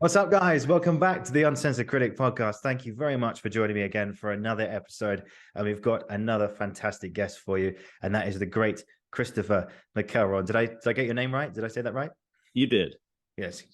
What's up, guys? Welcome back to the Uncensored Critic podcast. Thank you very much for joining me again for another episode. And we've got another fantastic guest for you, and that is the great Christopher McElroen. Did I get your name right? Did I say that right? You did. Yes.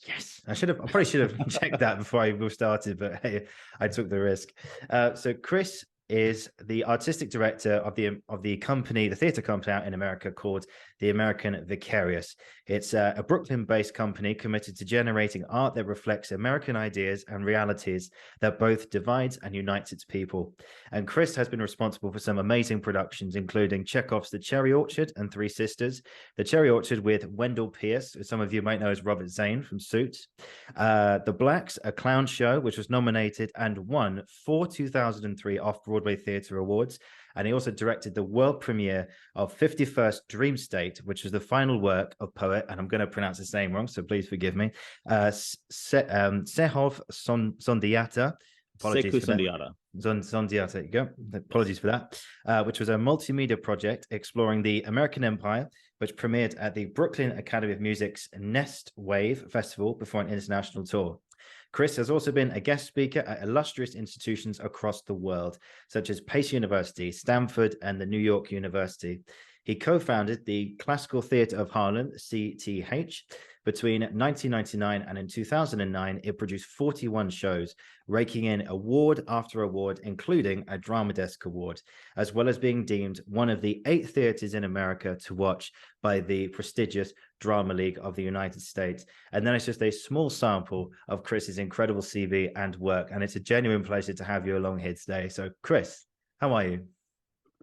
I probably should have checked that before I started, but hey, I took the risk. So Chris is the artistic director of the company, the theater company out in America called the American Vicarious. It's a Brooklyn-based company committed to generating art that reflects American ideas and realities that both divides and unites its people. And Chris has been responsible for some amazing productions, including Chekhov's The Cherry Orchard and Three Sisters, The Cherry Orchard with Wendell Pierce, who some of you might know as Robert Zane from Suits, The Blacks, a clown show, which was nominated and won 4 2003 Off-Broadway Theatre Awards. And he also directed the world premiere of 51st Dream State, which was the final work of poet, and I'm going to pronounce his name wrong, so please forgive me, Chekhov Sondiata. Apologies for that. Sondiata, you go. Apologies for that. Which was a multimedia project exploring the American Empire, which premiered at the Brooklyn Academy of Music's Nest Wave Festival before an international tour. Chris has also been a guest speaker at illustrious institutions across the world, such as Pace University, Stanford, and the New York University. He co-founded the Classical Theatre of Harlem, CTH. Between 1999 and in 2009, it produced 41 shows, raking in award after award, including a Drama Desk Award, as well as being deemed one of the 8 theaters in America to watch by the prestigious Drama League of the United States. And then it's just a small sample of Chris's incredible CV and work, and it's a genuine pleasure to have you along here today. So, Chris, how are you?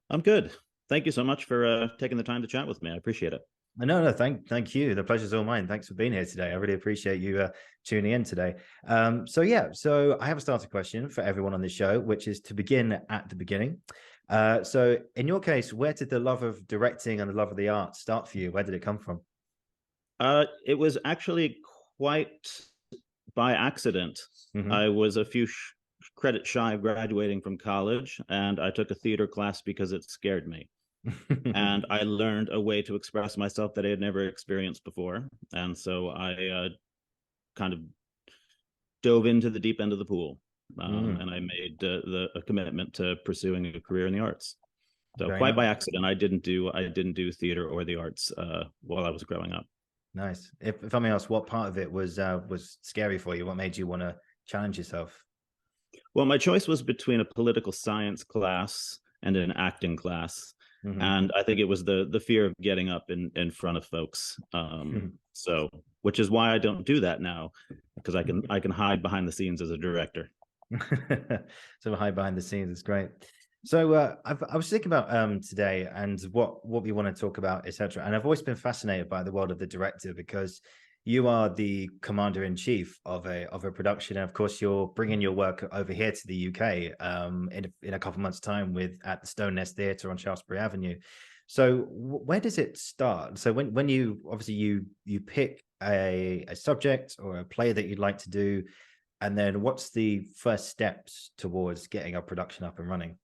I'm good. Thank you so much for taking the time to chat with me. I appreciate it. No, thank you. The pleasure's all mine. Thanks for being here today. I really appreciate you tuning in today. So I have a starter question for everyone on this show, which is to begin at the beginning. So in your case, where did the love of directing and the love of the art start for you? Where did it come from? It was actually quite by accident. I was a few credits shy of graduating from college, and I took a theater class because it scared me. And I learned a way to express myself that I had never experienced before. And so I kind of dove into the deep end of the pool, and I made a commitment to pursuing a career in the arts. So Very quite nice. By accident, I didn't do theater or the arts while I was growing up. Nice. If I may ask, what part of it was scary for you? What made you want to challenge yourself? Well, my choice was between a political science class and an acting class. And I think it was the fear of getting up in front of folks. So, which is why I don't do that now, because I can hide behind the scenes as a director. So hide behind the scenes is great. So I was thinking about today and what we want to talk about, etc. And I've always been fascinated by the world of the director, because you are the commander-in-chief of a production, and of course you're bringing your work over here to the UK in a couple of months' time at the Stone Nest Theatre on Shaftesbury Avenue. So where does it start? So when you obviously you pick a subject or a play that you'd like to do, and then what's the first steps towards getting a production up and running?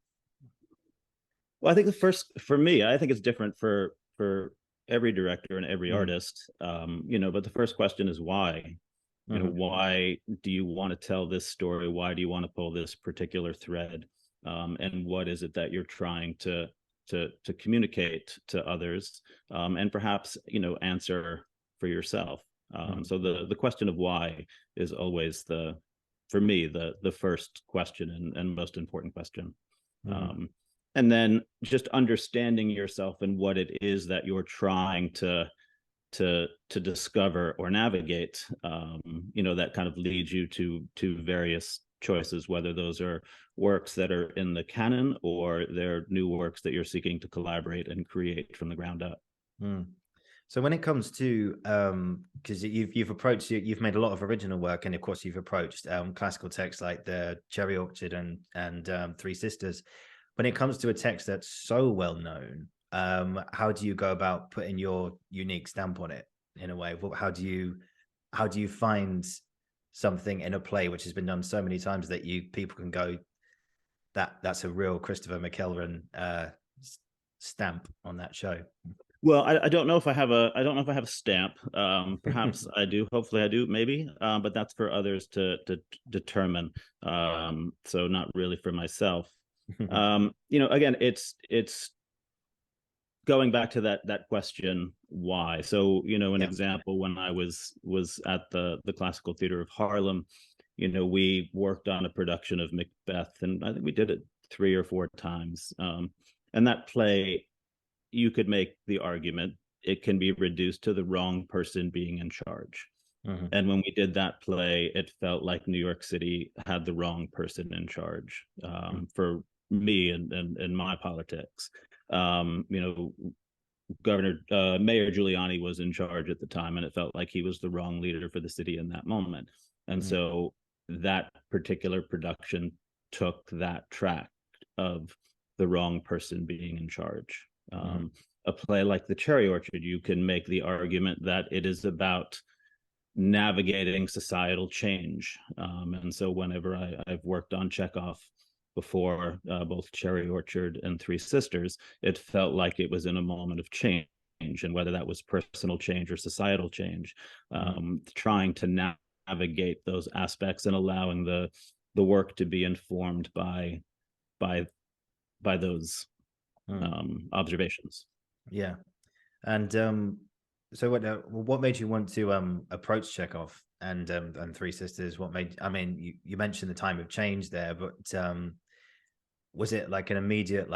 Well, I think for me, I think it's different for every director and every artist, but the first question is why. Why do you want to tell this story? Why do you want to pull this particular thread? And what is it that you're trying to communicate to others? And perhaps answer for yourself. So the question of why is always for me the first question and most important question. And then just understanding yourself and what it is that you're trying to discover or navigate, that kind of leads you to various choices, whether those are works that are in the canon or they're new works that you're seeking to collaborate and create from the ground up. So when it comes to because you've made a lot of original work, and of course you've approached classical texts like the Cherry Orchard and Three Sisters. When it comes to a text that's so well known, how do you go about putting your unique stamp on it in a way? How do you find something in a play which has been done so many times that people can go, that's a real Christopher McElroen stamp on that show? Well, I don't know if I have a stamp. Perhaps I do. Hopefully I do, maybe. But that's for others to determine. So not really for myself. Again, it's going back to that question, why? So, an example, when I was at the Classical Theater of Harlem, we worked on a production of Macbeth, and I think we did it 3 or 4 times. And that play, you could make the argument it can be reduced to the wrong person being in charge. And when we did that play, it felt like New York City had the wrong person in charge, for me and my politics. Mayor Giuliani was in charge at the time, and it felt like he was the wrong leader for the city in that moment. And so that particular production took that track of the wrong person being in charge. A play like The Cherry Orchard, you can make the argument that it is about navigating societal change. And so whenever I've worked on Chekhov before, both Cherry Orchard and Three Sisters, it felt like it was in a moment of change, and whether that was personal change or societal change, trying to navigate those aspects and allowing the work to be informed by those observations. Yeah. And so what made you want to approach Chekhov and Three Sisters? What made, I mean, you mentioned the time of change there, but was it like an immediate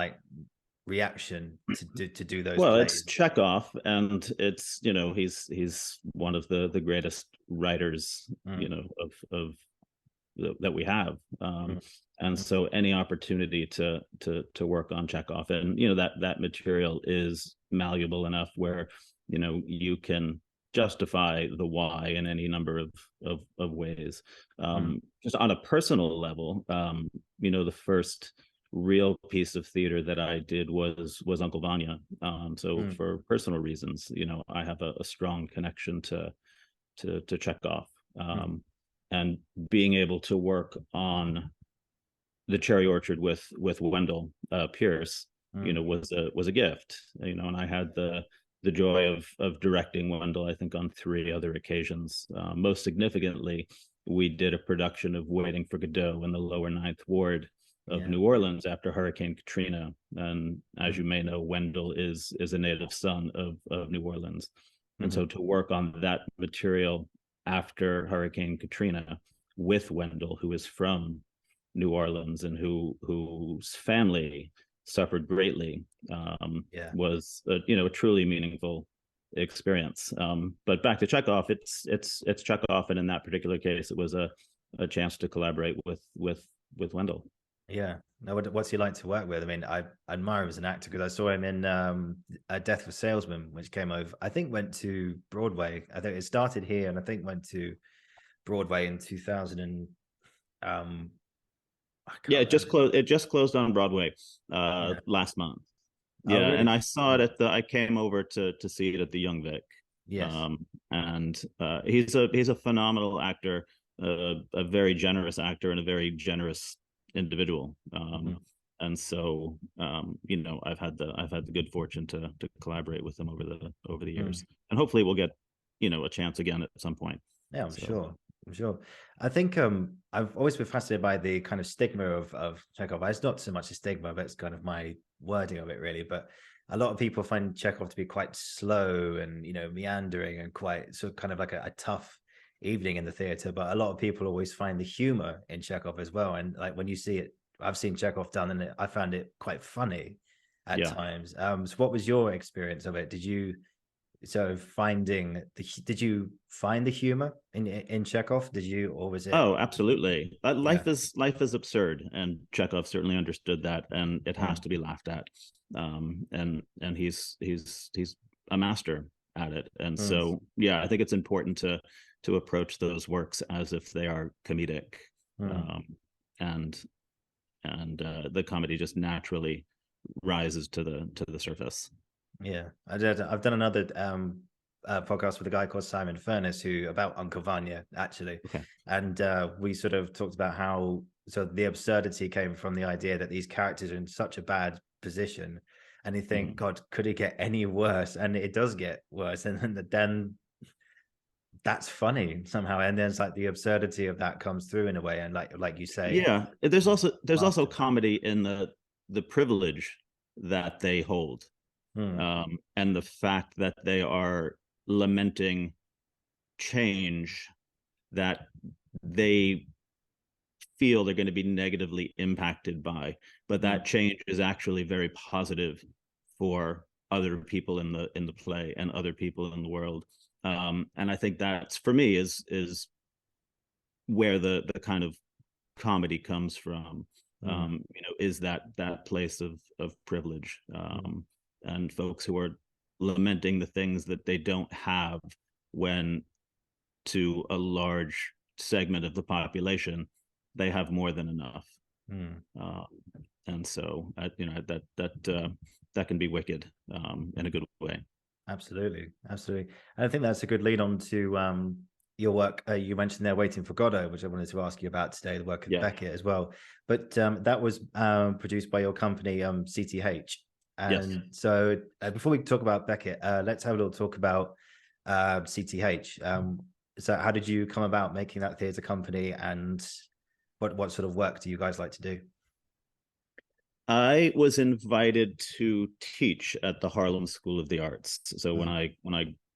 reaction to do those well plays? It's Chekhov, and it's he's one of the greatest writers of that we have, and so any opportunity to work on Chekhov, and that material is malleable enough where you can justify the why in any number of ways. Just on a personal level, the first real piece of theater that I did was Uncle Vanya. So for personal reasons, I have a strong connection to Chekhov, and being able to work on The Cherry Orchard with Wendell Pierce, was a gift. And I had the joy of directing Wendell, I think, on 3 other occasions. Most significantly, we did a production of Waiting for Godot in the lower Ninth Ward of New Orleans after Hurricane Katrina. And as you may know, Wendell is a native son of New Orleans. And so to work on that material after Hurricane Katrina with Wendell, who is from New Orleans and whose family suffered greatly, was a truly meaningful experience. But back to Chekhov, it's Chekhov, and in that particular case, it was a chance to collaborate with Wendell. Yeah. Now, what's he like to work with? I mean, I admire him as an actor because I saw him in A Death of a Salesman, which came over, I think went to Broadway. I think it started here and I think went to Broadway in 2000 and it just closed on Broadway last month. Really? And I saw it I came over to see it at the Young Vic. Yes. And he's a phenomenal actor, a very generous actor, and a very generous individual. And so I've had the good fortune to collaborate with him over the years, and hopefully we'll get a chance again at some point. Yeah, I'm sure. I think I've always been fascinated by the kind of stigma of Chekhov. It's not so much a stigma, but it's kind of my wording of it, really. But a lot of people find Chekhov to be quite slow and meandering and quite kind of like a tough evening in the theater. But a lot of people always find the humor in Chekhov as well. And like when you see it, I've seen Chekhov done, and I found it quite funny at times. So what was your experience of it? Did you find the humor in Chekhov? Did you, or was it? Oh, absolutely. Life is absurd, and Chekhov certainly understood that, and it has to be laughed at. And he's a master at it. And so I think it's important to approach those works as if they are comedic, and the comedy just naturally rises to the surface. Yeah, I've done another podcast with a guy called Simon Furness about Uncle Vanya, actually. Okay. And we sort of talked about how the absurdity came from the idea that these characters are in such a bad position, and you think, God, could it get any worse? And it does get worse, and then that's funny somehow, and then it's like the absurdity of that comes through in a way, and like you say, yeah, there's also comedy in the privilege that they hold, and the fact that they are lamenting change that they feel they're going to be negatively impacted by, but that change is actually very positive for other people in the play and other people in the world. And I think that's, for me, is where the kind of comedy comes from. Is that place of privilege, and folks who are lamenting the things that they don't have, when to a large segment of the population they have more than enough. And so that can be wicked, in a good way. Absolutely. And I think that's a good lead on to your work. You mentioned there Waiting for Godot, which I wanted to ask you about today, the work of Beckett as well. But that was produced by your company, CTH. And so before we talk about Beckett, let's have a little talk about CTH. So how did you come about making that theatre company, and what sort of work do you guys like to do? I was invited to teach at the Harlem School of the Arts. So when I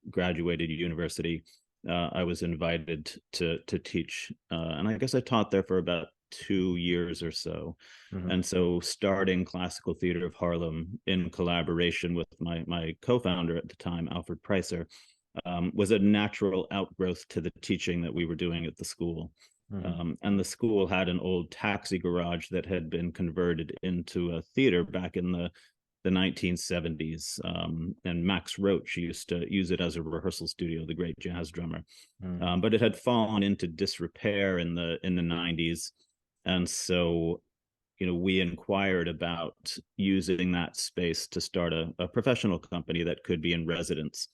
graduated university, I was invited to teach, and I guess I taught there for about 2 years or so. And so starting Classical Theater of Harlem in collaboration with my co-founder at the time, Alfred Pricer, was a natural outgrowth to the teaching that we were doing at the school. And the school had an old taxi garage that had been converted into a theater back in the 1970s. And Max Roach used to use it as a rehearsal studio, the great jazz drummer. But it had fallen into disrepair in the 90s. And so, we inquired about using that space to start a professional company that could be in residence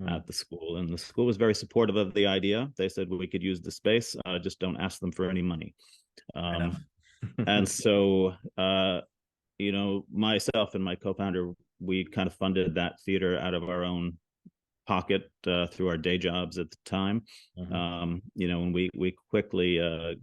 at the school. And the school was very supportive of the idea. They said, well, we could use the space, just don't ask them for any money. And so, myself and my co-founder, we kind of funded that theater out of our own pocket, through our day jobs at the time. And we quickly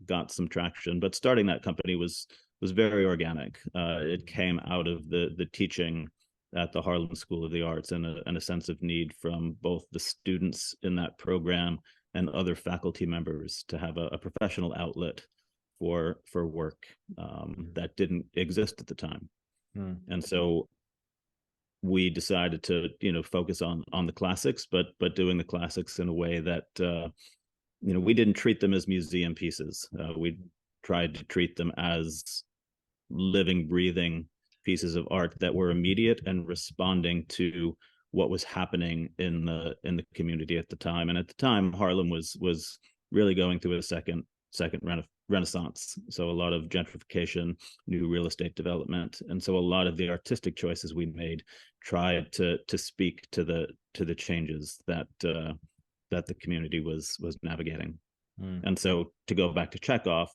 got some traction, but starting that company was very organic. It came out of the teaching at the Harlem School of the Arts, and a sense of need from both the students in that program and other faculty members to have a professional outlet for work that didn't exist at the time. And so we decided to focus on the classics, but doing the classics in a way that we didn't treat them as museum pieces. We tried to treat them as living, breathing pieces of art that were immediate and responding to what was happening in the community at the time. And at the time, Harlem was really going through a second renaissance. So a lot of gentrification, new real estate development, and so a lot of the artistic choices we made tried to speak to the changes that the community was navigating. And so, to go back to Chekhov,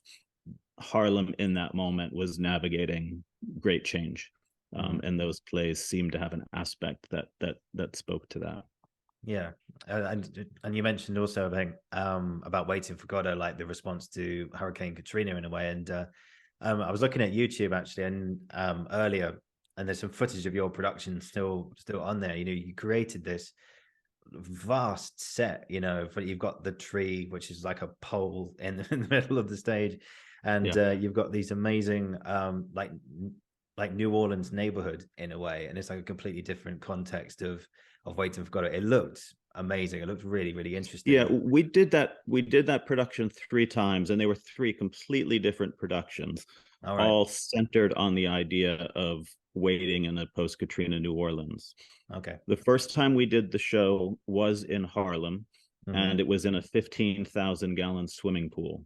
Harlem in that moment was navigating great change, and those plays seemed to have an aspect that spoke to that. Yeah, and you mentioned also, I think, about Waiting for Godot, like the response to Hurricane Katrina in a way. And I was looking at YouTube actually, and earlier, and there's some footage of your production still on there. You created this vast set. You've got the tree, which is like a pole in the middle of the stage, and you've got these amazing like New Orleans neighborhood in a way, and it's like a completely different context of Waiting for Godot. It looked amazing. It looked really, really interesting. Yeah, we did that production 3 times, and they were 3 completely different productions, all centered on the idea of waiting in a post-Katrina New Orleans. Okay. The first time we did the show was in Harlem, and it was in a 15,000-gallon swimming pool.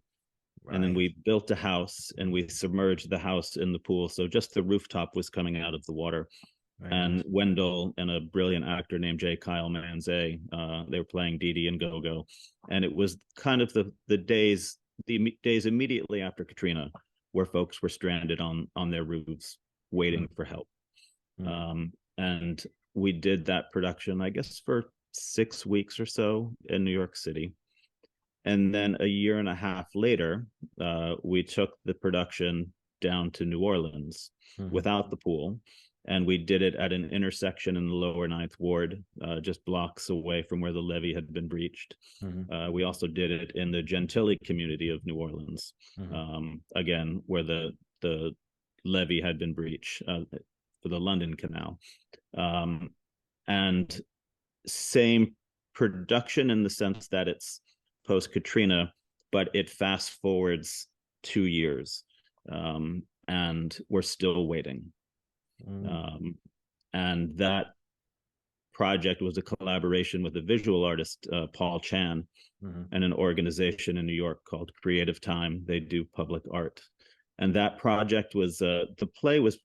And then we built a house, and we submerged the house in the pool, so just the rooftop was coming out of the water. And Wendell and a brilliant actor named J. Kyle Manze, they were playing Dee Dee and Go-Go. And it was kind of the days immediately after Katrina, where folks were stranded on their roofs waiting for help. and we did that production, I guess, for 6 weeks or so in New York City. And then a year and a half later, we took the production down to New Orleans without the pool. And we did it at an intersection in the lower Ninth Ward, just blocks away from where the levee had been breached. We also did it in the Gentilly community of New Orleans, again, where the levee had been breached for the London Canal. And same production in the sense that it's post-Katrina, but it fast forwards 2 years, and we're still waiting. And that project was a collaboration with a visual artist, Paul Chan, and an organization in New York called Creative Time. They do public art. And that project was, the play was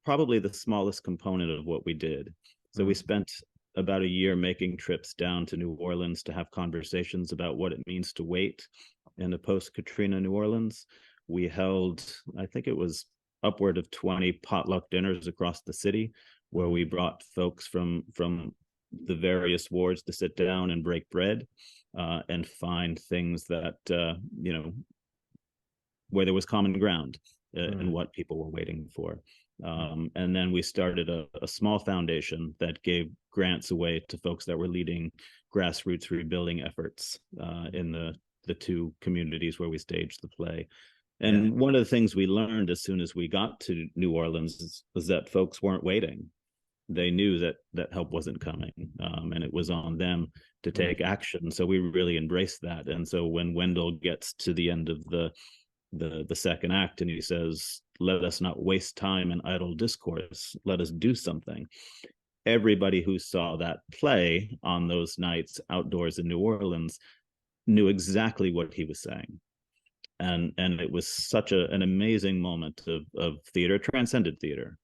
probably the smallest component of what we did. So we spent about a year making trips down to New Orleans to have conversations about what it means to wait in a post-Katrina New Orleans. We held, I think it was upward of 20 potluck dinners across the city, where we brought folks from the various wards to sit down and break bread, and find things that, where there was common ground in what people were waiting for. And then we started a small foundation that gave grants away to folks that were leading grassroots rebuilding efforts in the two communities where we staged the play. And one of the things we learned as soon as we got to New Orleans was that folks weren't waiting. They knew that help wasn't coming, and it was on them to take action. So we really embraced that. And so when Wendell gets to the end of the second act and he says, "Let us not waste time in idle discourse, let us do something," everybody who saw that play on those nights outdoors in New Orleans knew exactly what he was saying. And it was such an amazing moment of theater, transcended theater,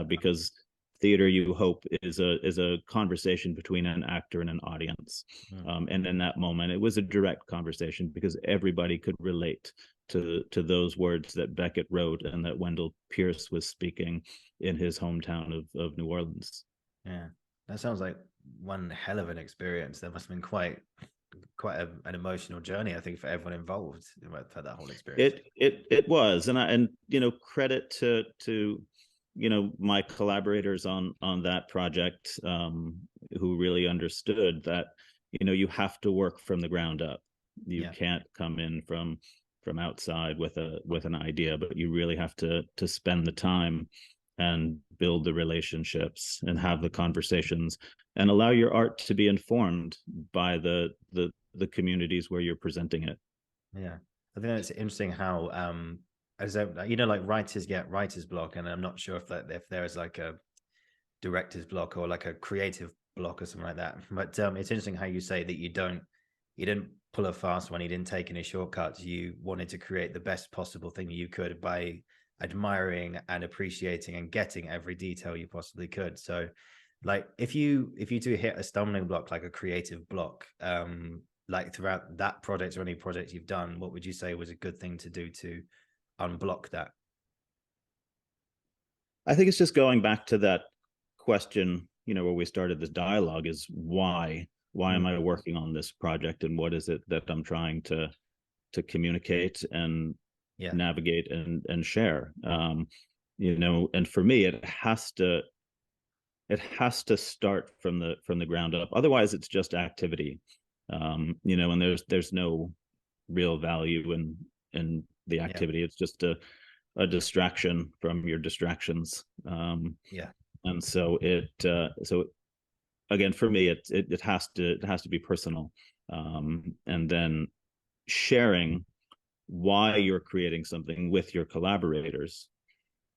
because theater, you hope, is a conversation between an actor and an audience. And in that moment, it was a direct conversation because everybody could relate to those words that Beckett wrote and that Wendell Pierce was speaking in his hometown of New Orleans. Yeah, that sounds like one hell of an experience. That must have been quite an emotional journey, I think, for everyone involved for that whole experience. It was, and credit to my collaborators on that project, who really understood that you have to work from the ground up. You can't come in from outside with an idea, but you really have to spend the time and build the relationships and have the conversations and allow your art to be informed by the communities where you're presenting it. Yeah, I think it's interesting how as like writers get writer's block, and I'm not sure if there is like a director's block or like a creative block or something like that. But it's interesting how you say that you didn't pull a fast one, you didn't take any shortcuts. You wanted to create the best possible thing you could by admiring and appreciating and getting every detail you possibly could. So like if you do hit a stumbling block, like a creative block, like throughout that project or any project you've done, what would you say was a good thing to do to unblock that? I think it's just going back to that question, where we started this dialogue, is why am I working on this project, and what is it that I'm trying to communicate and navigate and share? And for me, it has to start from the ground up. Otherwise, it's just activity, and there's no real value in the activity. It's just a distraction from your distractions. And so so again, for me, it has to be personal, and then sharing why you're creating something with your collaborators,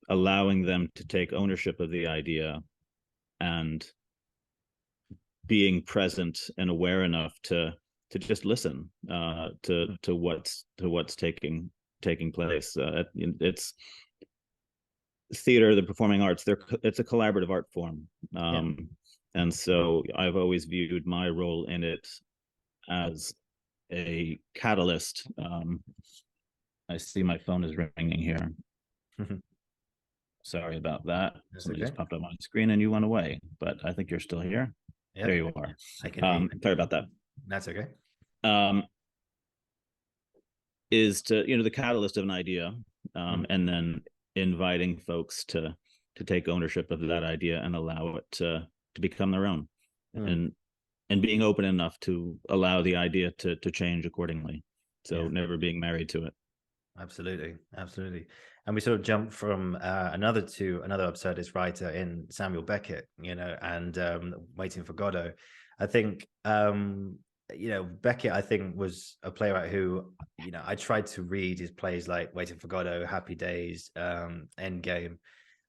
allowing them to take ownership of the idea, and being present and aware enough to just listen to what's taking place. It's theater, the performing arts. It's a collaborative art form, and so I've always viewed my role in it as a catalyst. I see my phone is ringing here. Sorry about that. That's Something okay. just popped up on the screen and you went away, but I think you're still here. Yep. There you are. I can hear you. Sorry about that. That's okay. Is to, the catalyst of an idea, and then inviting folks to take ownership of that idea and allow it to become their own, and being open enough to allow the idea to change accordingly. So never being married to it. Absolutely. And we sort of jump from another absurdist writer in Samuel Beckett, and Waiting for Godot. I think Beckett, I think, was a playwright who, I tried to read his plays like Waiting for Godot, Happy Days, Endgame.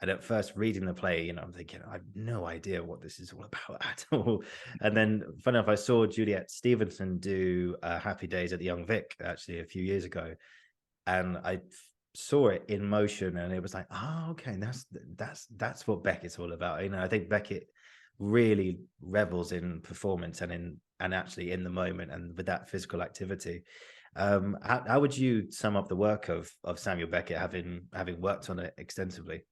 And at first reading the play, I'm thinking, I have no idea what this is all about at all. And then, funny enough, I saw Juliet Stevenson do Happy Days at the Young Vic, actually, a few years ago. And I saw it in motion, and it was like, oh, okay, that's what Beckett's all about. I think Beckett really revels in performance and actually in the moment and with that physical activity. How would you sum up the work of Samuel Beckett, having worked on it extensively?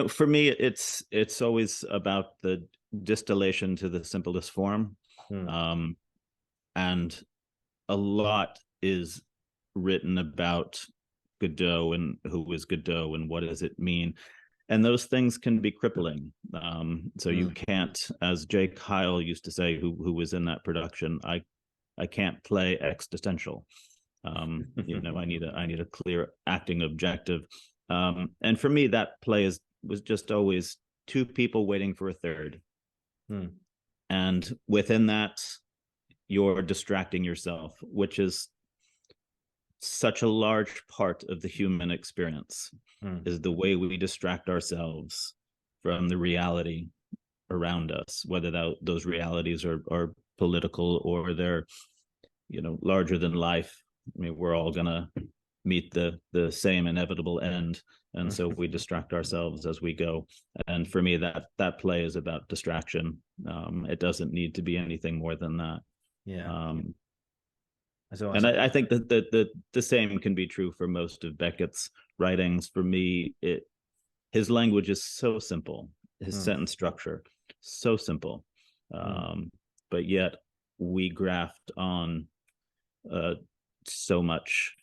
For me, it's always about the distillation to the simplest form. And a lot is written about Godot and who is Godot and what does it mean. And those things can be crippling. So you can't, as Jay Kyle used to say, who was in that production, I can't play existential. I need a clear acting objective. And for me, that play was just always two people waiting for a third. And within that, you're distracting yourself, which is such a large part of the human experience, is the way we distract ourselves from the reality around us, whether those realities are political or they're, larger than life. I mean, we're all gonna meet the same inevitable end, and so we distract ourselves as we go. And for me, that play is about distraction. It doesn't need to be anything more than that. And I think that the same can be true for most of Beckett's writings. For me, his language is so simple, his sentence structure so simple, but yet we graft on so much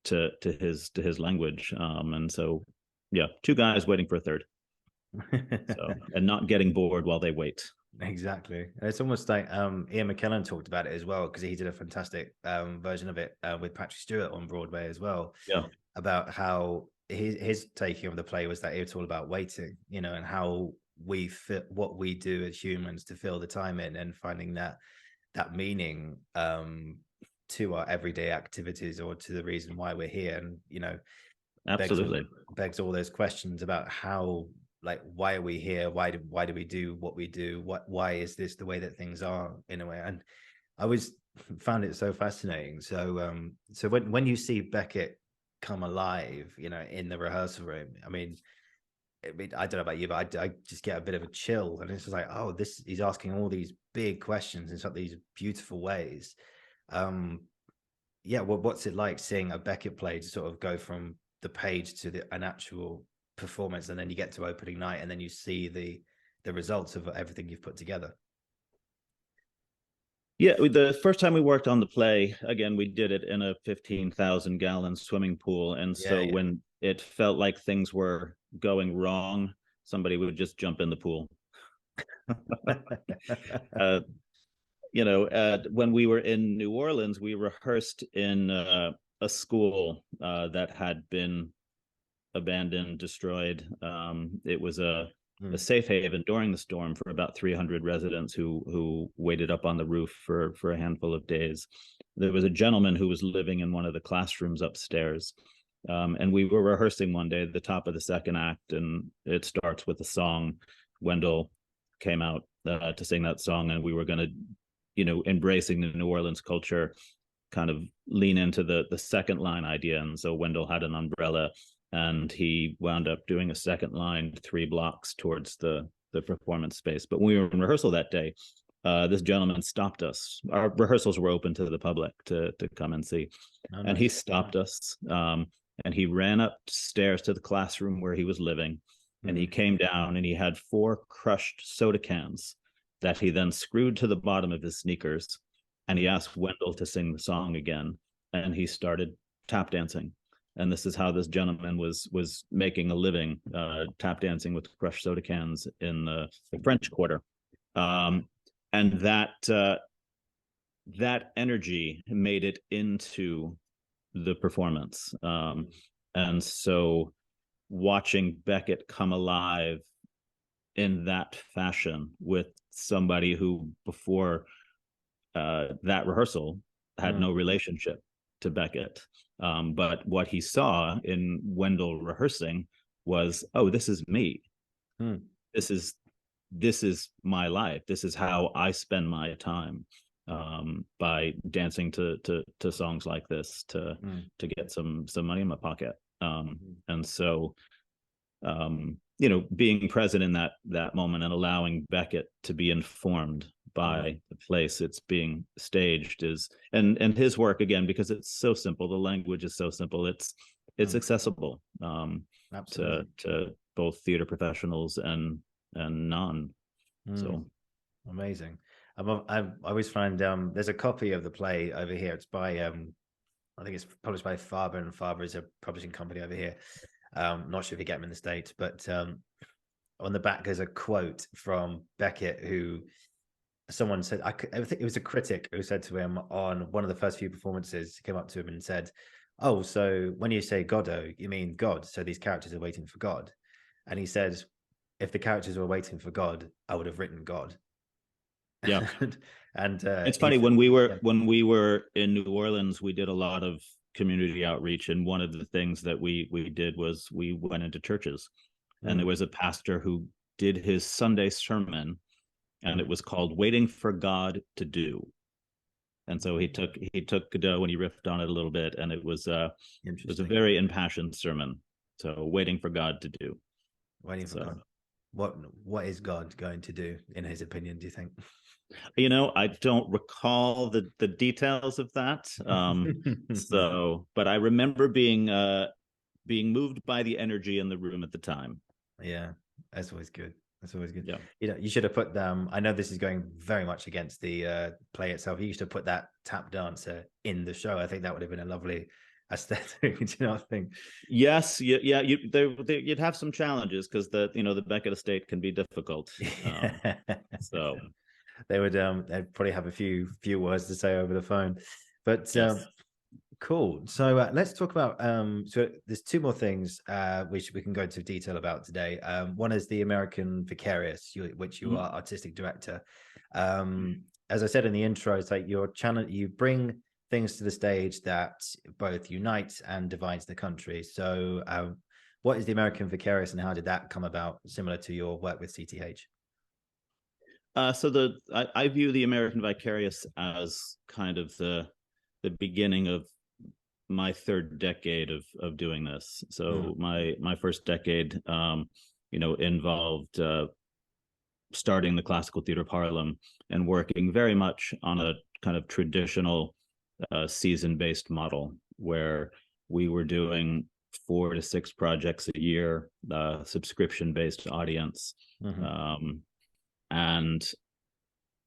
to his language, and so two guys waiting for a third, and not getting bored while they wait. Exactly. It's almost like Ian McKellen talked about it as well, because he did a fantastic version of it with Patrick Stewart on Broadway as well. About how his taking of the play was that it's all about waiting, and how we fit what we do as humans to fill the time in and finding that meaning to our everyday activities or to the reason why we're here. And absolutely begs all those questions about how, like, why are we here? Why do we do what we do? Why is this the way that things are, in a way? And I always found it so fascinating. So so when you see Beckett come alive, in the rehearsal room, I mean, I don't know about you, but I just get a bit of a chill, and it's just like, oh, he's asking all these big questions in such these beautiful ways. What's it like seeing a Beckett play to sort of go from the page to an actual performance, and then you get to opening night, and then you see the results of everything you've put together? The first time we worked on the play, again, we did it in a 15,000-gallon swimming pool, and when it felt like things were going wrong, somebody would just jump in the pool. When we were in New Orleans, we rehearsed in a school that had been abandoned, destroyed. It was a safe haven during the storm for about 300 residents who waited up on the roof for a handful of days. There was a gentleman who was living in one of the classrooms upstairs. And we were rehearsing one day at the top of the second act, and it starts with a song. Wendell came out to sing that song, and we were going to, embracing the New Orleans culture, kind of lean into the second line idea. And so Wendell had an umbrella, and he wound up doing a second line 3 blocks towards the performance space. But when we were in rehearsal that day, this gentleman stopped us. Our rehearsals were open to the public to come and see. And he stopped us. and he ran upstairs to the classroom where he was living, and he came down and he had 4 crushed soda cans that he then screwed to the bottom of his sneakers, and he asked Wendell to sing the song again, and he started tap dancing. And this is how this gentleman was making a living, tap dancing with crushed soda cans in the French Quarter. And that energy made it into the performance. And so watching Beckett come alive in that fashion with somebody who before that rehearsal had no relationship to Beckett. But what he saw in Wendell rehearsing was, oh, this is me. This is my life. This is how I spend my time, by dancing to songs like this to get some money in my pocket. And so, being present in that moment and allowing Beckett to be informed by the place it's being staged is, and his work, again, because it's so simple, the language is so simple, it's accessible to both theater professionals and non. So amazing. I always find there's a copy of the play over here. It's by I think it's published by Faber, and Faber is a publishing company over here. Not sure if you get them in the States, but on the back there's a quote from Beckett, who someone said, I think it was a critic who said to him on one of the first few performances, came up to him and said, oh, so when you say Godot, you mean God, so these characters are waiting for God. And he said, if the characters were waiting for God, I would have written God. Yeah. And it's funny, when we were in New Orleans, we did a lot of community outreach, and one of the things that we did was we went into churches, and there was a pastor who did his Sunday sermon, and it was called Waiting for God to Do. And so he took Godot and he riffed on it a little bit, and it was a very impassioned sermon. So Waiting for God to Do. Waiting for God. What is God going to do, in his opinion, do you think? I don't recall the details of that. But I remember being moved by the energy in the room at the time. Yeah, that's always good. That's always good. Yeah. You should have put them. I know this is going very much against the play itself. You should have put that tap dancer in the show. I think that would have been a lovely aesthetic. Do you know what I think? Yes. Yeah. You'd have some challenges because the Beckett estate can be difficult. So they would they'd probably have a few words to say over the phone. But yes. Cool. So let's talk about so there's 2 more things which we can go into detail about today. One is the American Vicarious, which you are artistic director. As I said in the intro, it's like your channel, you bring things to the stage that both unites and divides the country. So what is the American Vicarious, and how did that come about, similar to your work with CTH? So I view the American Vicarious as kind of the beginning of my 3rd decade of doing this. So my first decade, involved starting the Classical Theater of Harlem and working very much on a kind of traditional season-based model, where we were doing 4 to 6 projects a year, subscription-based audience. And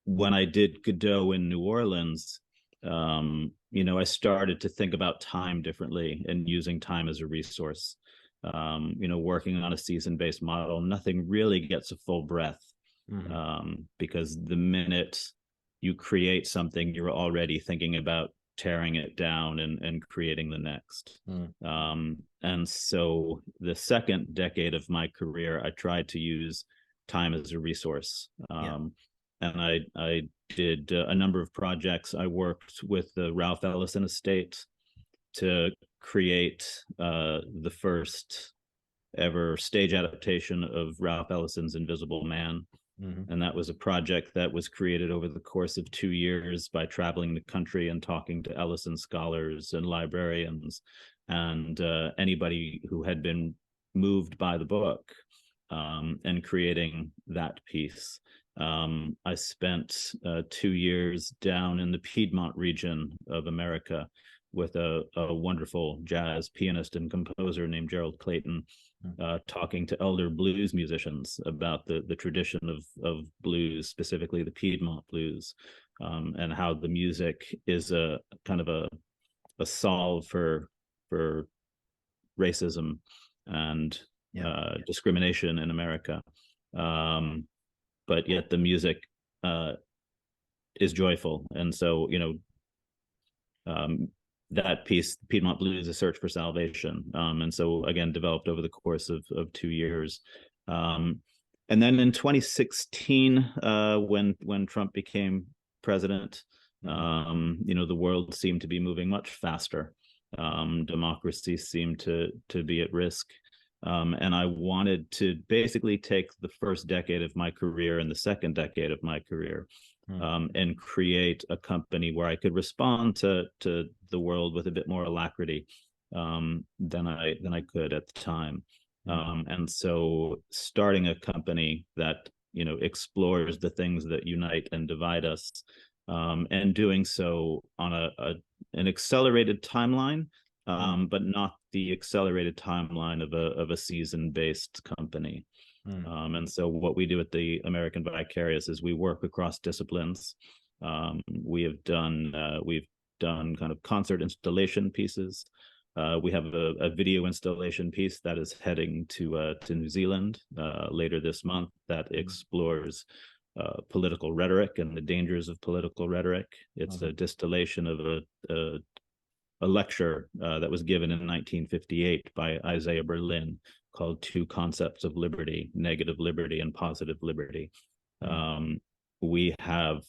when I did Godot in New Orleans, I started to think about time differently and using time as a resource. Working on a season-based model, nothing really gets a full breath, because the minute you create something, you're already thinking about tearing it down and creating the next. And so the 2nd decade of my career, I tried to use time as a resource. And I did a number of projects. I worked with the Ralph Ellison estate to create the first ever stage adaptation of Ralph Ellison's Invisible Man. And that was a project that was created over the course of 2 years by traveling the country and talking to Ellison scholars and librarians and anybody who had been moved by the book, and creating that piece. I spent 2 years down in the Piedmont region of America, with a wonderful jazz pianist and composer named Gerald Clayton, talking to elder blues musicians about the tradition of blues, specifically the Piedmont blues, and how the music is a kind of a solve for racism and discrimination in America. But yet the music is joyful. And so, that piece, Piedmont Blues, A Search for Salvation. And so, again, developed over the course of 2 years. And then in 2016, when Trump became president, the world seemed to be moving much faster. Democracy seemed to be at risk. And I wanted to basically take the first decade of my career and the second decade of my career, and create a company where I could respond to the world with a bit more alacrity than I could at the time. And so starting a company that explores the things that unite and divide us, and doing so on an accelerated timeline, but not the accelerated timeline of a season-based company. And so what we do at the American Vicarious is we work across disciplines. We've done kind of concert installation pieces. We have a video installation piece that is heading to New Zealand later this month that explores political rhetoric and the dangers of political rhetoric. It's a distillation of a lecture that was given in 1958 by Isaiah Berlin called Two Concepts of Liberty, Negative Liberty and Positive Liberty. We have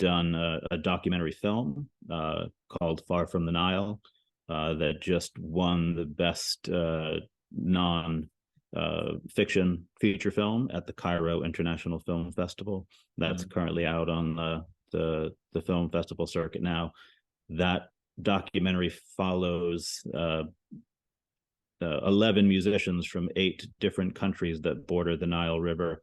done a documentary film called Far from the Nile that just won the best non-fiction feature film at the Cairo International Film Festival. That's currently out on the film festival circuit now. That documentary follows 11 musicians from 8 different countries that border the Nile River.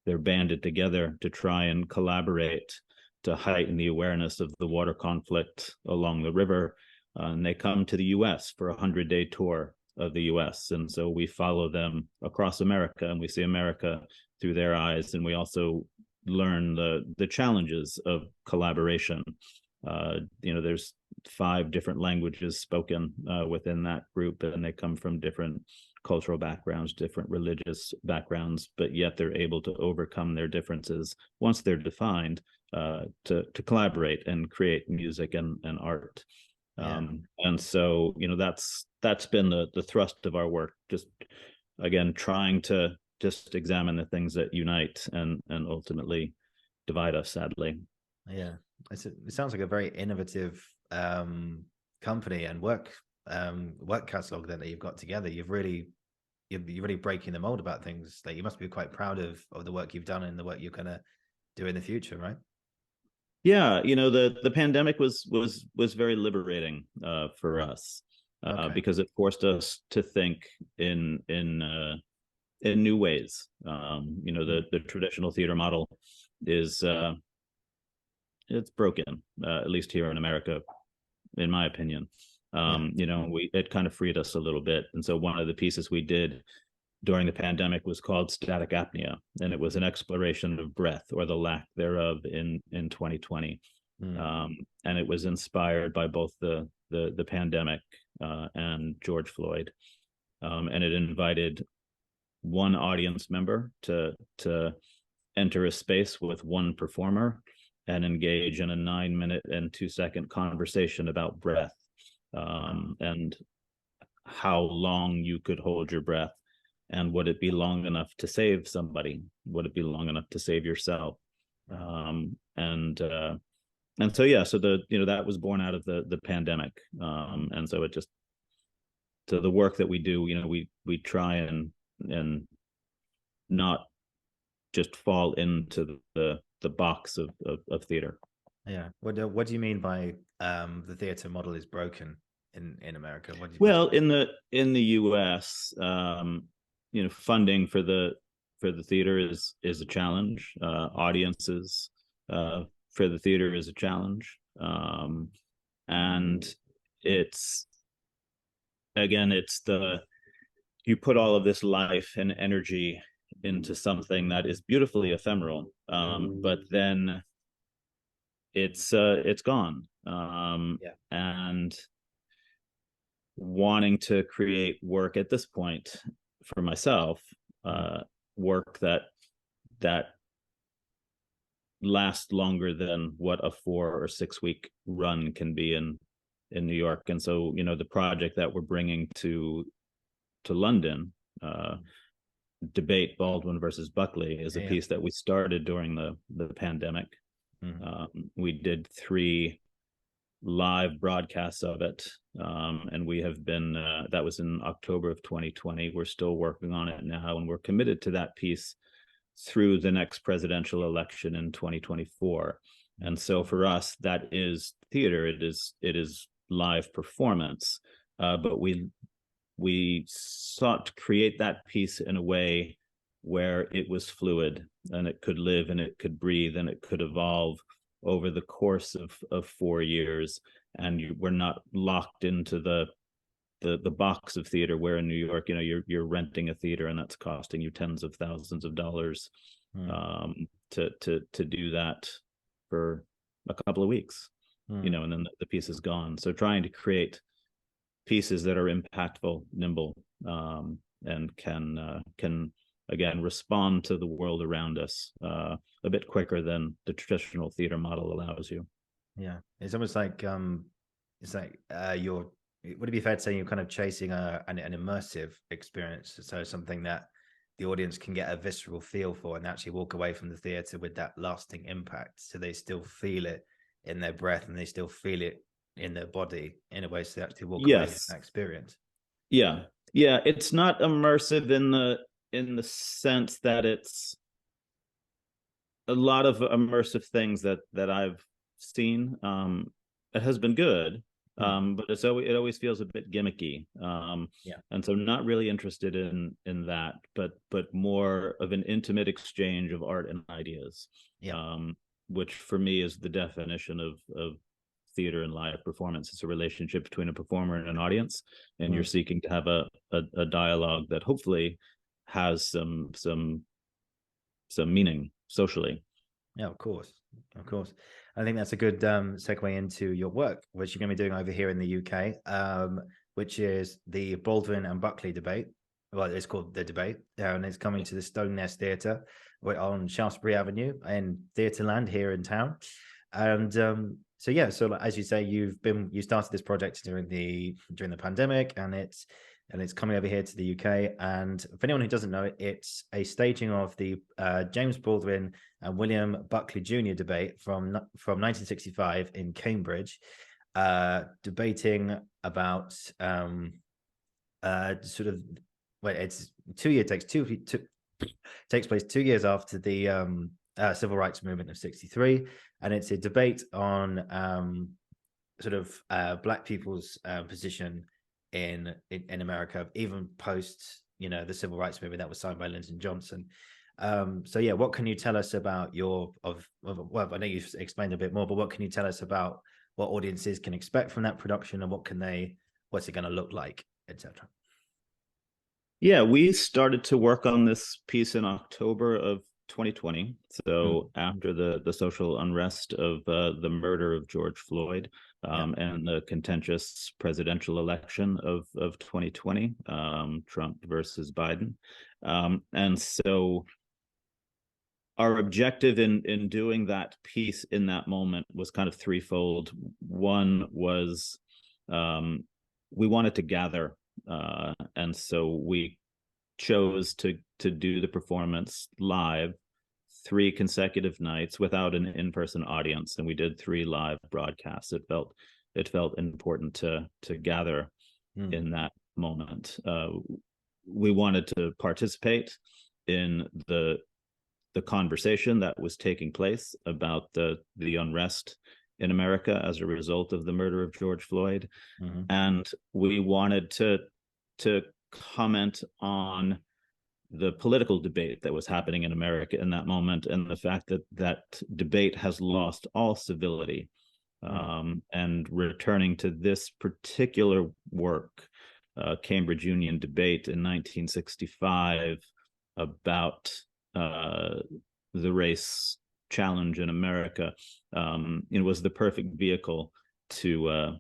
They're banded together to try and collaborate to heighten the awareness of the water conflict along the river. And they come to the U.S. for a 100-day tour of the U.S. And so we follow them across America, and we see America through their eyes. And we also learn the challenges of collaboration. There's 5 different languages spoken within that group, and they come from different cultural backgrounds, different religious backgrounds, but yet they're able to overcome their differences once they're defined to collaborate and create music and art. And so that's been the thrust of our work, just again trying to just examine the things that unite and ultimately divide us, sadly. Yeah, it sounds like a very innovative company and work catalog that you've got together. You're really breaking the mold about things. Like, you must be quite proud of the work you've done and the work you're gonna do in the future, right? Yeah, the pandemic was very liberating for us because it forced us to think in new ways. The traditional theater model is it's broken, at least here in America, in my opinion. It kind of freed us a little bit. And so one of the pieces we did during the pandemic was called Static Apnea, and it was an exploration of breath, or the lack thereof, in 2020. And it was inspired by both the pandemic and George Floyd. And it invited one audience member to enter a space with one performer and engage in a 9-minute and 2-second conversation about breath, and how long you could hold your breath, and would it be long enough to save somebody? Would it be long enough to save yourself? And so that was born out of the pandemic, and so it just, to the work that we do, we try and not just fall into the box of theater. Yeah. What do you mean by the theater model is broken in America? In the U.S., funding for the theater is a challenge. Audiences for the theater is a challenge, And it's, again, you put all of this life and energy into something that is beautifully ephemeral, but then it's gone. And wanting to create work at this point for myself, work that lasts longer than what a 4 or 6 week run can be in New York. And so, the project that we're bringing to London, debate Baldwin versus Buckley, is a piece that we started during the pandemic. We did 3 live broadcasts of it, and we have been that was in October of 2020. We're still working on it now, and we're committed to that piece through the next presidential election in 2024. And so for us, that is theater. It is live performance, but we sought to create that piece in a way where it was fluid, and it could live, and it could breathe, and it could evolve over the course of 4 years. And we're not locked into the box of theater, where in New York, you're renting a theater, and that's costing you tens of thousands of dollars to do that for a couple of weeks, and then the piece is gone. So trying to create pieces that are impactful, nimble, and can again respond to the world around us a bit quicker than the traditional theater model allows you. Yeah, it's almost like would it be fair to say you're kind of chasing an immersive experience, so something that the audience can get a visceral feel for and actually walk away from the theater with that lasting impact, so they still feel it in their breath and they still feel it in their body in a way, so they actually walk away from that experience. Yeah, it's not immersive in the sense that it's a lot of immersive things that I've seen. It has been good, but it always feels a bit gimmicky. And so not really interested in that, but more of an intimate exchange of art and ideas, which for me is the definition of theater and live performance. It's a relationship between a performer and an audience, and you're seeking to have a dialogue that hopefully has some meaning socially. Yeah, of course. I think that's a good segue into your work, which you're going to be doing over here in the UK, which is the Baldwin and Buckley debate. Well, it's called The Debate, and it's coming to the Stone Nest Theatre on Shaftesbury Avenue in Theatreland here in town. And so as you say, you started this project during the pandemic, and it's coming over here to the UK. And for anyone who doesn't know it, it's a staging of the James Baldwin and William Buckley Jr. debate from 1965 in Cambridge, debating about it's 2 years, takes place 2 years after the civil rights movement of '63, and it's a debate on Black people's position in America, even post the civil rights movement that was signed by Lyndon Johnson. What can you tell us about well, I know you've explained a bit more, but what can you tell us about what audiences can expect from that production, and what's it going to look like, etc.? Yeah, we started to work on this piece in October of 2020. So after the social unrest of the murder of George Floyd, and the contentious presidential election of 2020, Trump versus Biden. And so our objective in doing that piece in that moment was kind of threefold. One was we wanted to gather, and so we chose to do the performance live 3 consecutive nights without an in-person audience, and we did 3 live broadcasts. It felt important to gather in that moment. We wanted to participate in the conversation that was taking place about the unrest in America as a result of the murder of George Floyd, and we wanted to comment on the political debate that was happening in America in that moment, and the fact that debate has lost all civility and returning to this particular work, Cambridge Union debate in 1965 about the race challenge in America, it was the perfect vehicle to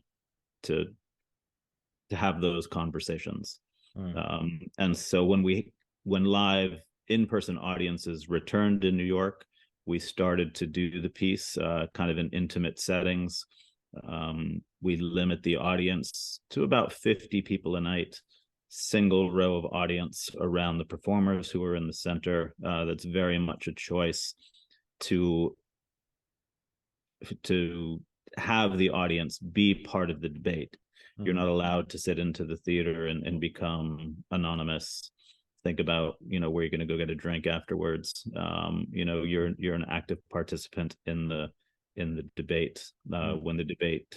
have those conversations. And so when live in-person audiences returned in New York, we started to do the piece kind of in intimate settings. We limit the audience to about 50 people a night, single row of audience around the performers who are in the center. That's very much a choice to have the audience be part of the debate. You're not allowed to sit into the theater and become anonymous. Think about, where you're going to go get a drink afterwards. You're an active participant in the debate. When the debate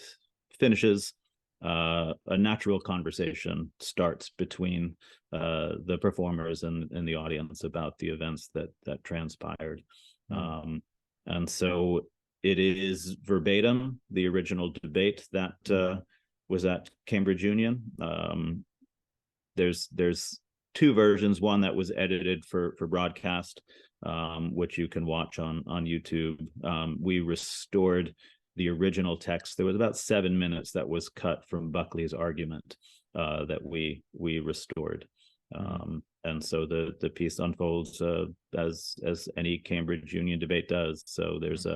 finishes, a natural conversation starts between the performers and the audience about the events that transpired. And so it is verbatim the original debate that was at Cambridge Union. There's two versions, one that was edited for broadcast, which you can watch on YouTube. We restored the original text. There was about 7 minutes that was cut from Buckley's argument that we restored. And so the piece unfolds as any Cambridge Union debate does. So there's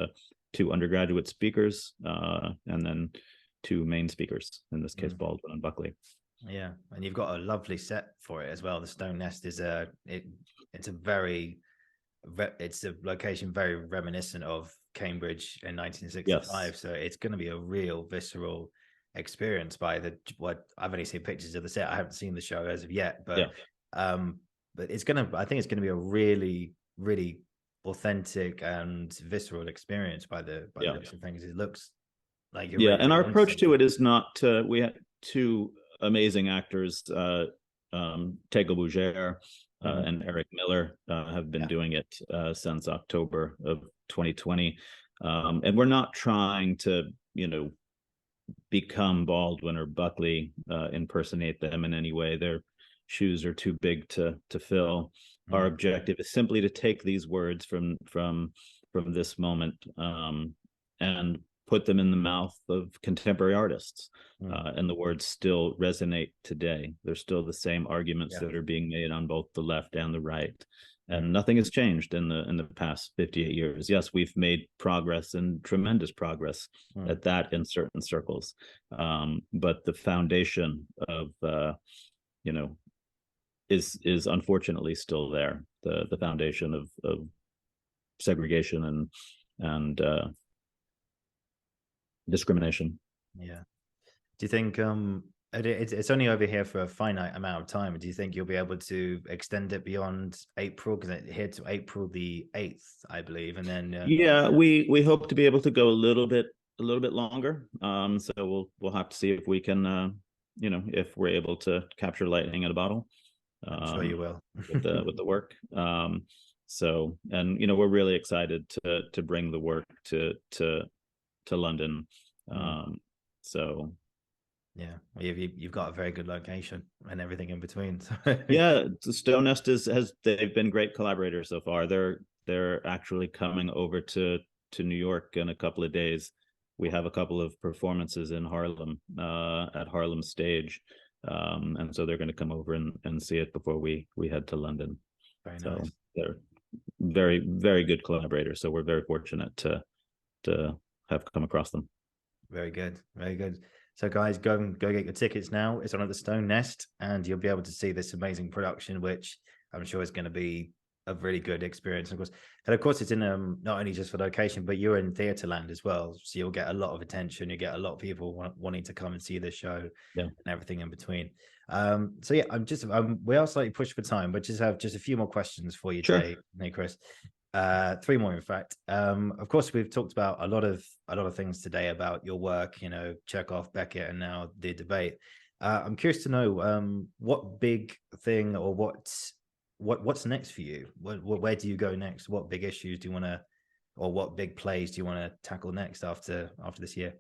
two undergraduate speakers and then two main speakers, in this case Baldwin and Buckley. Yeah, and you've got a lovely set for it as well. The Stone Nest is it's a location very reminiscent of Cambridge in 1965. Yes. So it's going to be a real visceral experience what I've only seen pictures of the set. I haven't seen the show as of yet, but but I think it's going to be a really, really authentic and visceral experience by the looks of things. It looks like you're and our approach to it is not we had two amazing actors, Tego Bougere and Eric Miller, have been doing it since October of 2020, and we're not trying to become Baldwin or Buckley, impersonate them in any way. Their shoes are too big to fill. Our objective is simply to take these words from this moment and put them in the mouth of contemporary artists, and the words still resonate today. They're still the same arguments that are being made on both the left and the right, and nothing has changed in the past 58 years. Yes, we've made progress, and tremendous progress at that in certain circles, but the foundation of is unfortunately still there. The foundation of segregation and discrimination. Yeah. Do you think it's only over here for a finite amount of time? Do you think you'll be able to extend it beyond April, because it hit to April the 8th, I believe, and then we hope to be able to go a little bit longer. So we'll have to see if we can if we're able to capture lightning in a bottle. I'm sure you will. with the work. So, and we're really excited to bring the work to London. So yeah, you've got a very good location and everything in between. So. Yeah, the Stone Nest they've been great collaborators so far. They're actually coming over to New York in a couple of days. We have a couple of performances in Harlem at Harlem Stage, and so they're going to come over and see it before we head to London. Very nice. They're very, very good collaborators. So we're very fortunate to have come across them. Very good, very good. So guys, go get your tickets now. It's on at the Stone Nest, and you'll be able to see this amazing production, which I'm sure is going to be a really good experience. Of course, it's in not only just for location, but you're in theatre land as well, so you'll get a lot of attention. You get a lot of people wanting to come and see the show, and everything in between. So yeah, we are slightly pushed for time, but have a few more questions for you today, Chris. 3 more, in fact. Of course, we've talked about a lot of things today about your work, Chekhov, Beckett, and now the debate. I'm curious to know what big thing or what's next for you. Where do you go next? What big issues do you want to, or what big plays do you want to tackle next after this year?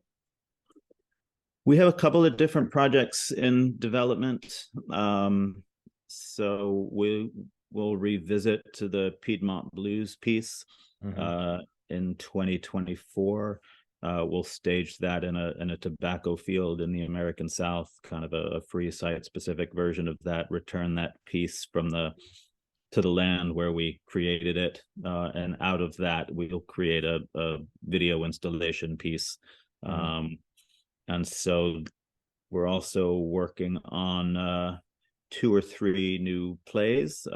We have a couple of different projects in development. So we'll revisit to the Piedmont Blues piece in 2024. We'll stage that in a tobacco field in the American South, kind of a free site specific version of that. Return that piece to the land where we created it, and out of that we'll create a video installation piece. And so we're also working on 2 or 3 new plays.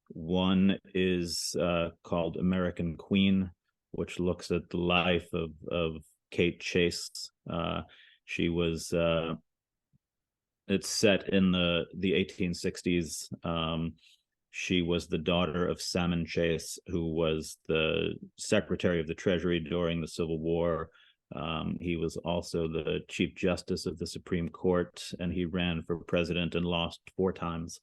One is called American Queen, which looks at the life of Kate Chase. She was it's set in the 1860s. She was the daughter of Salmon Chase, who was the Secretary of the Treasury during the Civil War. He was also the Chief Justice of the Supreme Court, and he ran for president and lost 4 times.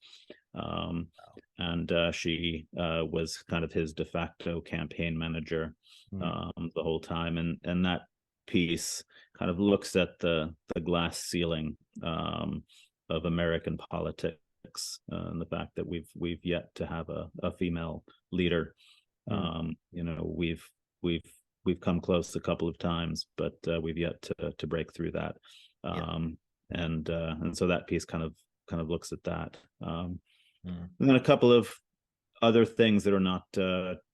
And she was kind of his de facto campaign manager the whole time. And that piece kind of looks at the glass ceiling of American politics, and the fact that we've yet to have a female leader. You know, we've come close a couple of times, but we've yet to break through that. And so that piece kind of looks at that. And then a couple of other things that are not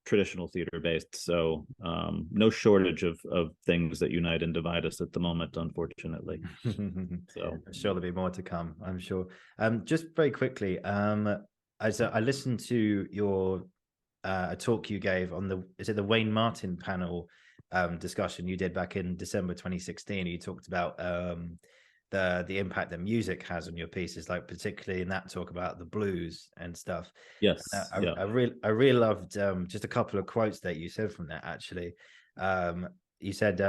traditional theater based. So no shortage of things that unite and divide us at the moment, unfortunately. So I'm sure there'll be more to come, I'm sure. Just very quickly, I listened to your a talk you gave on the Wayne Martin panel discussion you did back in December 2016. You talked about the impact that music has on your pieces, like particularly in that talk about the blues and stuff. Yes. I really loved just a couple of quotes that you said from that, actually. You said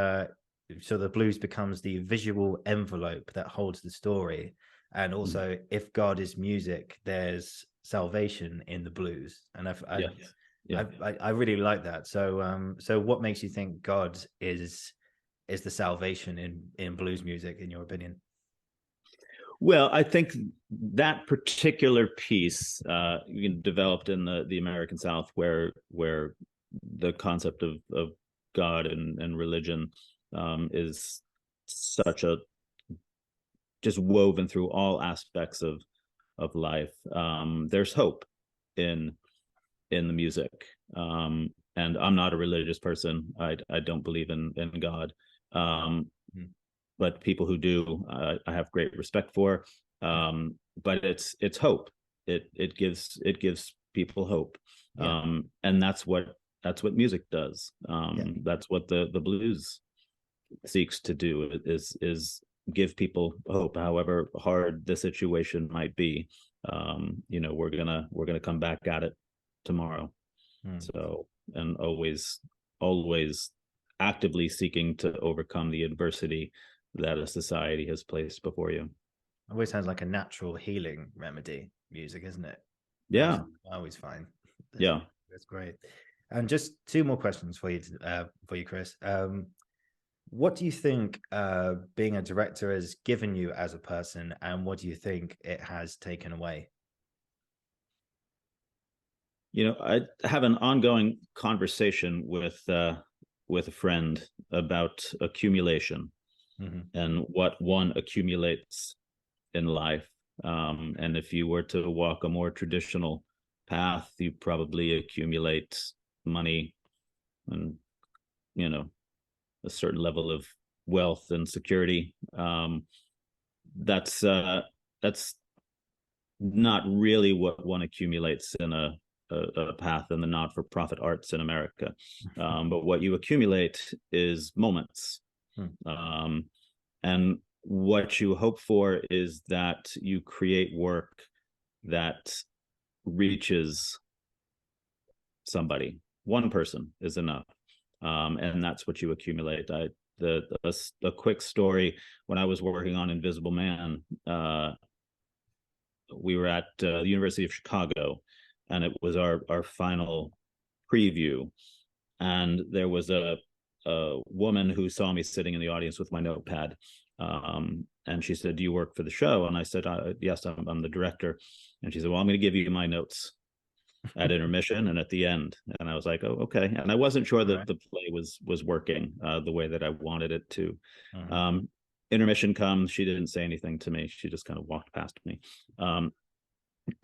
so the blues becomes the visual envelope that holds the story, and also if God is music, there's salvation in the blues. And I really like that. So what makes you think God is the salvation in blues music, in your opinion? Well, I think that particular piece developed in the American South, where the concept of God and religion is such a just woven through all aspects of life. There's hope in the music, and I'm not a religious person. I don't believe in God. But people who do, I have great respect for. But it's hope. It gives people hope, and that's what music does. That's what the blues seeks to do, is give people hope, however hard the situation might be. You know, we're gonna come back at it tomorrow. So, and always actively seeking to overcome the adversity that a society has placed before you. Always sounds like a natural healing remedy, music, isn't it? Yeah, I always find. That's great. And just 2 more questions for you, Chris. What do you think being a director has given you as a person, and what do you think it has taken away? You know, I have an ongoing conversation with a friend about accumulation. And what one accumulates in life. And if you were to walk a more traditional path, you probably accumulate money and, you know, a certain level of wealth and security. That's not really what one accumulates in a path in the not-for-profit arts in America. But what you accumulate is moments. And what you hope for is that you create work that reaches somebody. One person is enough, and that's what you accumulate. A quick story: when I was working on Invisible Man, we were at the University of Chicago, and it was our final preview, and there was a woman who saw me sitting in the audience with my notepad, And she said, "Do you work for the show?" And I said, "Yes, I'm the director." And she said, "Well, I'm going to give you my notes at intermission and at the end." And I was like, "Oh, okay." And I wasn't sure that the play was working the way that I wanted it to. Intermission comes. She didn't say anything to me. She just kind of walked past me.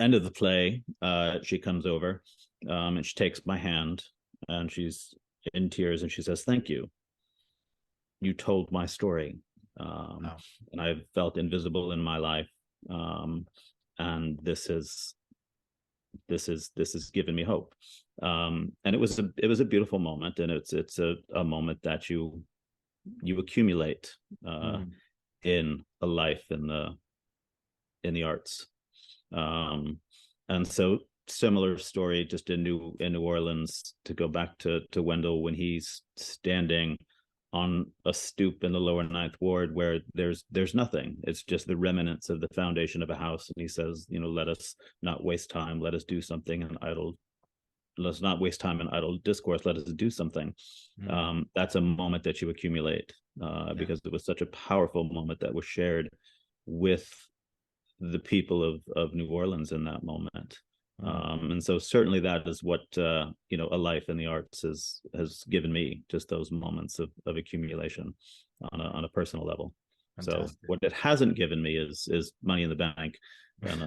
End of the play, she comes over and she takes my hand and she's in tears and she says, "Thank you. You told my story." And I felt invisible in my life. And this has given me hope. And it was a beautiful moment, and it's a moment that you accumulate in a life in the arts. And so similar story just in New Orleans, to go back to Wendell, when he's standing on a stoop in the lower Ninth Ward where there's nothing. It's just the remnants of the foundation of a house. And he says, "Let us not waste time. Let us do something let's not waste time in idle discourse. Let us do something." That's a moment that you accumulate because it was such a powerful moment that was shared with the people of New Orleans in that moment. And so certainly that is what a life in the arts has given me, just those moments of accumulation on a personal level. Fantastic. So what it hasn't given me is money in the bank. And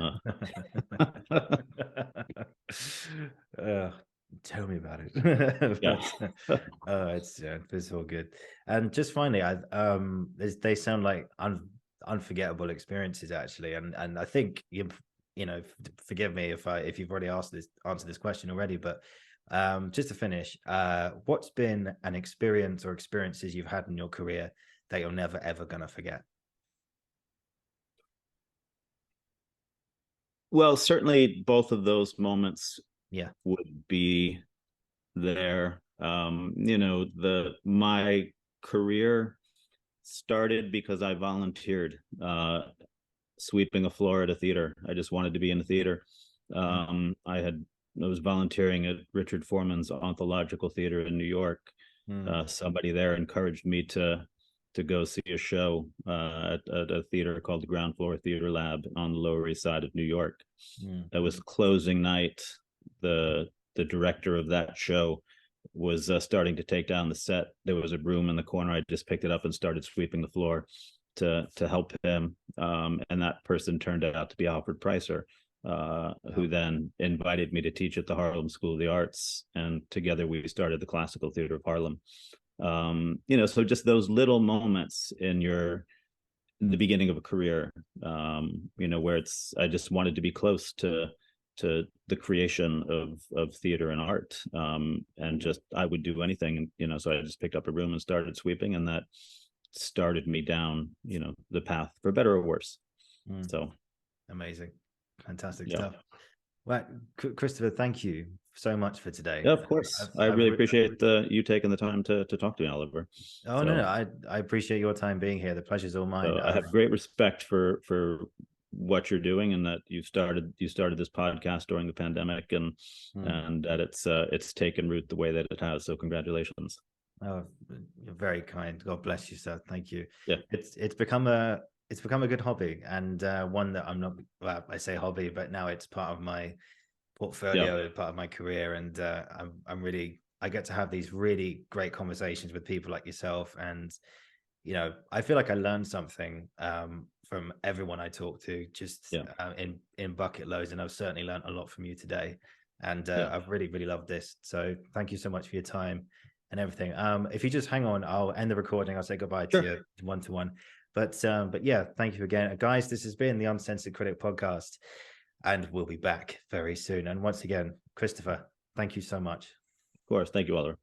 tell me about it. It's all good. And just finally, they sound like unforgettable experiences, actually, and I think forgive me if you've already answered this question already, but just to finish, what's been an experience or experiences you've had in your career that you're never ever gonna forget? Well, certainly both of those moments would be there. My career started because I volunteered sweeping a floor at a theater. I just wanted to be in the theater. I was volunteering at Richard Foreman's Ontological Theater in New York. Somebody there encouraged me to go see a show at a theater called the Ground Floor Theater Lab on the Lower East Side of New York. That was closing night. The director of that show was starting to take down the set. There was a broom in the corner. I just picked it up and started sweeping the floor to help him. And that person turned out to be Alfred Pricer, who then invited me to teach at the Harlem School of the Arts. And together we started the Classical Theater of Harlem. So just those little moments in the beginning of a career, where I just wanted to be close to the creation of theater and art. And just, I would do anything, so I just picked up a broom and started sweeping, and that started me down, the path, for better or worse. So amazing. Fantastic stuff. Well, Christopher, thank you so much for today. Yeah, of course. I really appreciate you taking the time to talk to me, Oliver. No, I appreciate your time being here. The pleasure's all mine. I have great respect for what you're doing, and that you started this podcast during the pandemic, and that it's taken root the way that it has. So congratulations. Oh, you're very kind. God bless you, sir. Thank you. Yeah, it's become a good hobby, and one that I'm not, well, I say hobby, but now it's part of my portfolio, part of my career, and I get to have these really great conversations with people like yourself, and I feel like I learned something from everyone I talk to, just in bucket loads, and I've certainly learned a lot from you today, and I've really loved this. So thank you so much for your time and everything. If you just hang on, I'll end the recording. I'll say goodbye to you one-to-one. But yeah, thank you again, guys. This has been the Uncensored Critic podcast, and we'll be back very soon. And once again, Christopher, thank you so much. Of course. Thank you, Oliver.